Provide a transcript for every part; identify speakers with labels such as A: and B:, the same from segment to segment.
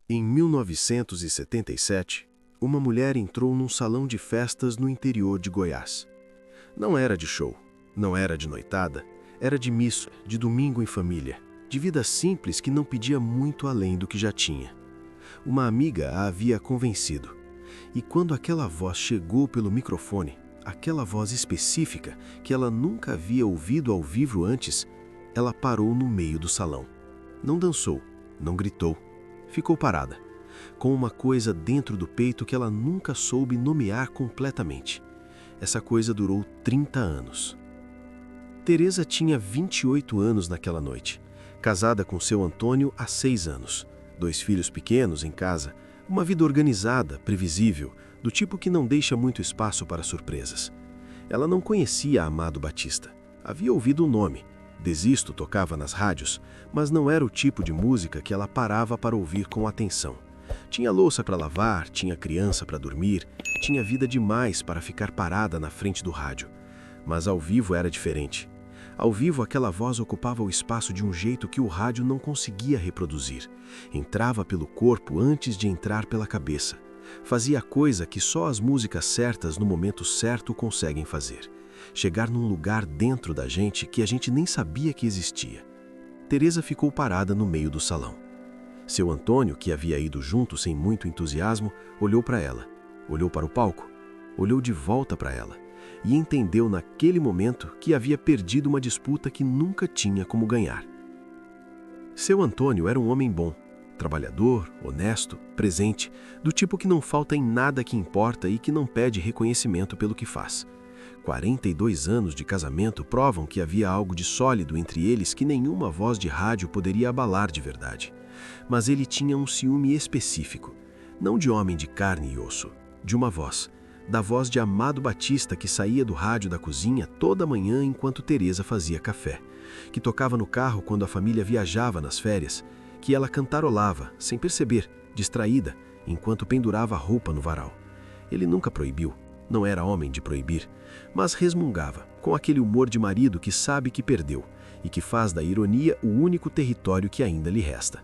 A: Em 1977, uma mulher entrou num salão de festas no interior de Goiás. Não era de show, não era de noitada, era de missa, de domingo em família, de vida simples que não pedia muito além do que já tinha. Uma amiga a havia convencido. E quando aquela voz chegou pelo microfone, aquela voz específica que ela nunca havia ouvido ao vivo antes, ela parou no meio do salão. Não dançou, não gritou. Ficou parada, com uma coisa dentro do peito que ela nunca soube nomear completamente. Essa coisa durou 30 anos. Teresa tinha 28 anos naquela noite, casada com seu Antônio há 6 anos, 2 filhos pequenos em casa, uma vida organizada, previsível, do tipo que não deixa muito espaço para surpresas. Ela não conhecia Amado Batista. Havia ouvido o nome. Desisto tocava nas rádios, mas não era o tipo de música que ela parava para ouvir com atenção. Tinha louça para lavar, tinha criança para dormir, tinha vida demais para ficar parada na frente do rádio. Mas ao vivo era diferente. Ao vivo aquela voz ocupava o espaço de um jeito que o rádio não conseguia reproduzir. Entrava pelo corpo antes de entrar pela cabeça. Fazia coisa que só as músicas certas no momento certo conseguem fazer. Chegar num lugar dentro da gente que a gente nem sabia que existia. Teresa ficou parada no meio do salão. Seu Antônio, que havia ido junto sem muito entusiasmo, olhou para ela, olhou para o palco, olhou de volta para ela e entendeu naquele momento que havia perdido uma disputa que nunca tinha como ganhar. Seu Antônio era um homem bom, trabalhador, honesto, presente, do tipo que não falta em nada que importa e que não pede reconhecimento pelo que faz. 42 anos de casamento provam que havia algo de sólido entre eles que nenhuma voz de rádio poderia abalar de verdade. Mas ele tinha um ciúme específico, não de homem de carne e osso, de uma voz, da voz de Amado Batista que saía do rádio da cozinha toda manhã enquanto Teresa fazia café, que tocava no carro quando a família viajava nas férias, que ela cantarolava, sem perceber, distraída, enquanto pendurava a roupa no varal. Ele nunca proibiu. Não era homem de proibir, mas resmungava, com aquele humor de marido que sabe que perdeu e que faz da ironia o único território que ainda lhe resta.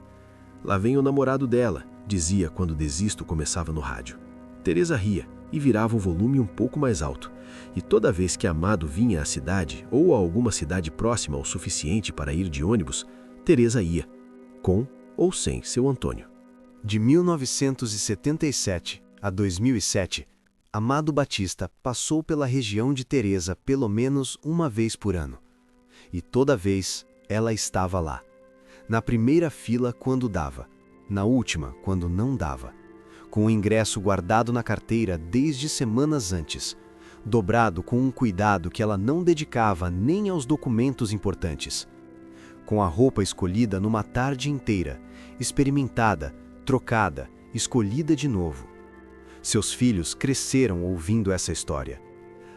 A: Lá vem o namorado dela, dizia quando Desisto começava no rádio. Teresa ria e virava o volume um pouco mais alto, e toda vez que Amado vinha à cidade ou a alguma cidade próxima o suficiente para ir de ônibus, Teresa ia, com ou sem seu Antônio.
B: De 1977 a 2007, Amado Batista passou pela região de Teresa pelo menos uma vez por ano. E toda vez ela estava lá. Na primeira fila quando dava, na última quando não dava. Com o ingresso guardado na carteira desde semanas antes, dobrado com um cuidado que ela não dedicava nem aos documentos importantes. Com a roupa escolhida numa tarde inteira, experimentada, trocada, escolhida de novo. Seus filhos cresceram ouvindo essa história.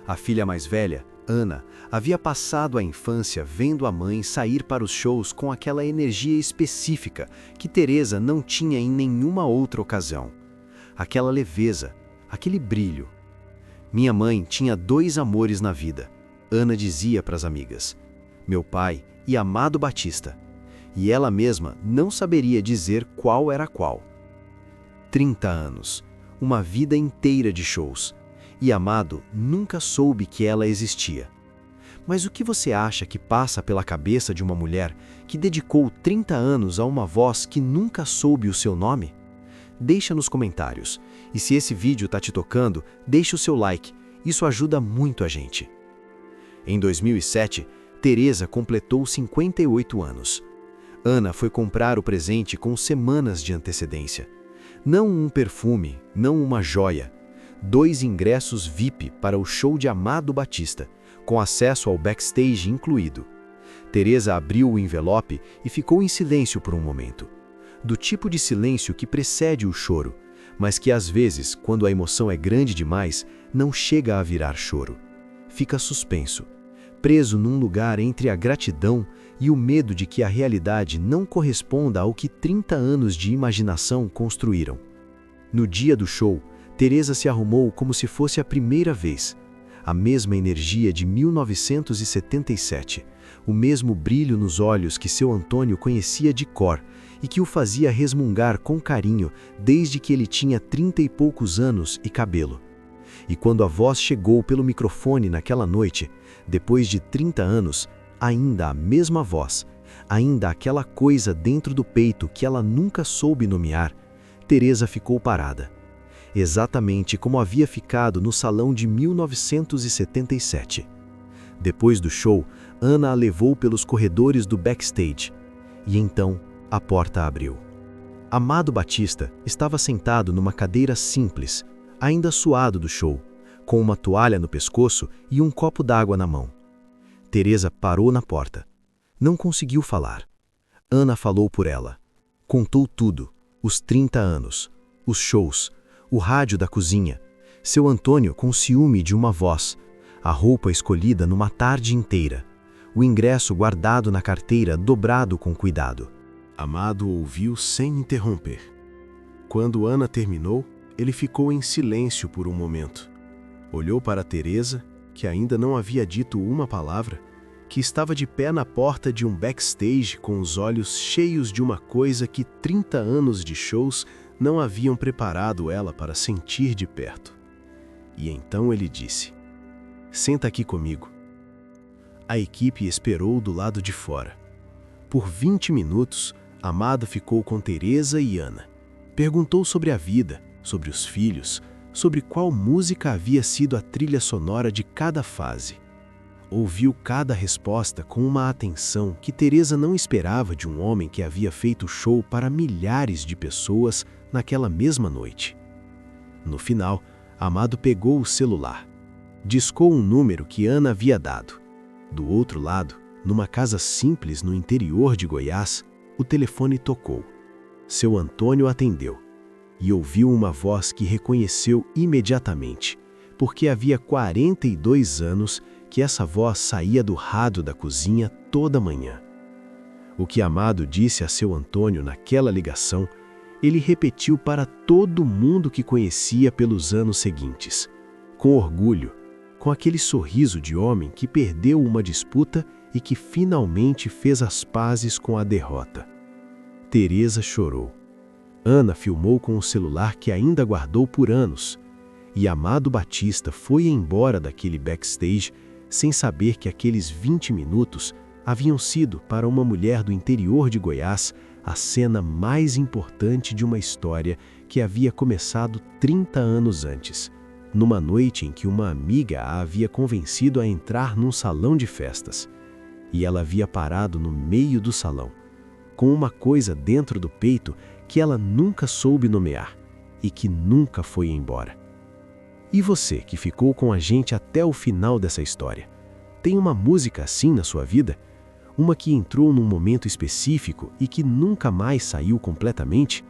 B: A filha mais velha, Ana, havia passado a infância vendo a mãe sair para os shows com aquela energia específica que Teresa não tinha em nenhuma outra ocasião. Aquela leveza, aquele brilho. Minha mãe tinha 2 amores na vida, Ana dizia para as amigas. Meu pai e Amado Batista. E ela mesma não saberia dizer qual era qual. 30 anos. Uma vida inteira de shows, e Amado nunca soube que ela existia. Mas o que você acha que passa pela cabeça de uma mulher que dedicou 30 anos a uma voz que nunca soube o seu nome? Deixa nos comentários, e se esse vídeo está te tocando, deixa o seu like, isso ajuda muito a gente. Em 2007, Teresa completou 58 anos. Ana foi comprar o presente com semanas de antecedência. Não um perfume, não uma joia. 2 ingressos VIP para o show de Amado Batista, com acesso ao backstage incluído. Teresa abriu o envelope e ficou em silêncio por um momento. Do tipo de silêncio que precede o choro, mas que às vezes, quando a emoção é grande demais, não chega a virar choro. Fica suspenso, preso num lugar entre a gratidão e o medo de que a realidade não corresponda ao que 30 anos de imaginação construíram. No dia do show, Teresa se arrumou como se fosse a primeira vez. A mesma energia de 1977, o mesmo brilho nos olhos que seu Antônio conhecia de cor e que o fazia resmungar com carinho desde que ele tinha 30 e poucos anos e cabelo. E quando a voz chegou pelo microfone naquela noite, depois de 30 anos, ainda a mesma voz, ainda aquela coisa dentro do peito que ela nunca soube nomear, Teresa ficou parada. Exatamente como havia ficado no salão de 1977. Depois do show, Ana a levou pelos corredores do backstage. E então, a porta abriu. Amado Batista estava sentado numa cadeira simples, ainda suado do show, com uma toalha no pescoço e um copo d'água na mão. Teresa parou na porta. Não conseguiu falar. Ana falou por ela. Contou tudo, os 30 anos, os shows, o rádio da cozinha, seu Antônio com ciúme de uma voz, a roupa escolhida numa tarde inteira, o ingresso guardado na carteira dobrado com cuidado.
A: Amado ouviu sem interromper. Quando Ana terminou, ele ficou em silêncio por um momento. Olhou para Teresa, que ainda não havia dito uma palavra, que estava de pé na porta de um backstage com os olhos cheios de uma coisa que 30 anos de shows não haviam preparado ela para sentir de perto. E então ele disse: "Senta aqui comigo." A equipe esperou do lado de fora. Por 20 minutos, Amado ficou com Teresa e Ana. Perguntou sobre a vida, sobre os filhos, sobre qual música havia sido a trilha sonora de cada fase. Ouviu cada resposta com uma atenção que Teresa não esperava de um homem que havia feito show para milhares de pessoas naquela mesma noite. No final, Amado pegou o celular. Discou um número que Ana havia dado. Do outro lado, numa casa simples no interior de Goiás, o telefone tocou. Seu Antônio atendeu e ouviu uma voz que reconheceu imediatamente, porque havia 42 anos que essa voz saía do rádio da cozinha toda manhã. O que Amado disse a seu Antônio naquela ligação, ele repetiu para todo mundo que conhecia pelos anos seguintes, com orgulho, com aquele sorriso de homem que perdeu uma disputa e que finalmente fez as pazes com a derrota. Teresa chorou. Ana filmou com o celular que ainda guardou por anos, e Amado Batista foi embora daquele backstage sem saber que aqueles 20 minutos haviam sido para uma mulher do interior de Goiás a cena mais importante de uma história que havia começado 30 anos antes, numa noite em que uma amiga a havia convencido a entrar num salão de festas. E ela havia parado no meio do salão, com uma coisa dentro do peito que ela nunca soube nomear e que nunca foi embora. E você que ficou com a gente até o final dessa história, tem uma música assim na sua vida? Uma que entrou num momento específico e que nunca mais saiu completamente?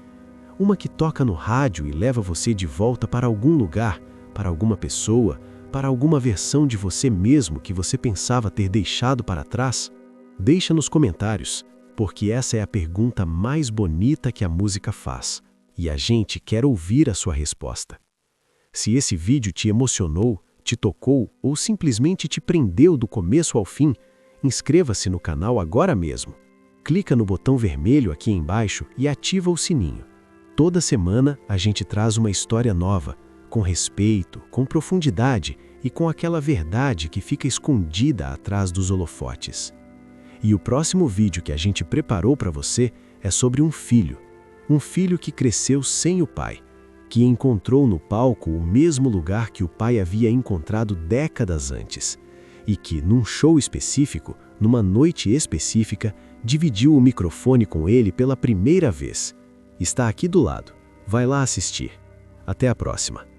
A: Uma que toca no rádio e leva você de volta para algum lugar, para alguma pessoa, para alguma versão de você mesmo que você pensava ter deixado para trás? Deixa nos comentários, porque essa é a pergunta mais bonita que a música faz, e a gente quer ouvir a sua resposta. Se esse vídeo te emocionou, te tocou ou simplesmente te prendeu do começo ao fim, inscreva-se no canal agora mesmo. Clica no botão vermelho aqui embaixo e ativa o sininho. Toda semana a gente traz uma história nova, com respeito, com profundidade e com aquela verdade que fica escondida atrás dos holofotes. E o próximo vídeo que a gente preparou para você é sobre um filho que cresceu sem o pai, que encontrou no palco o mesmo lugar que o pai havia encontrado décadas antes, e que, num show específico, numa noite específica, dividiu o microfone com ele pela primeira vez. Está aqui do lado. Vai lá assistir. Até a próxima.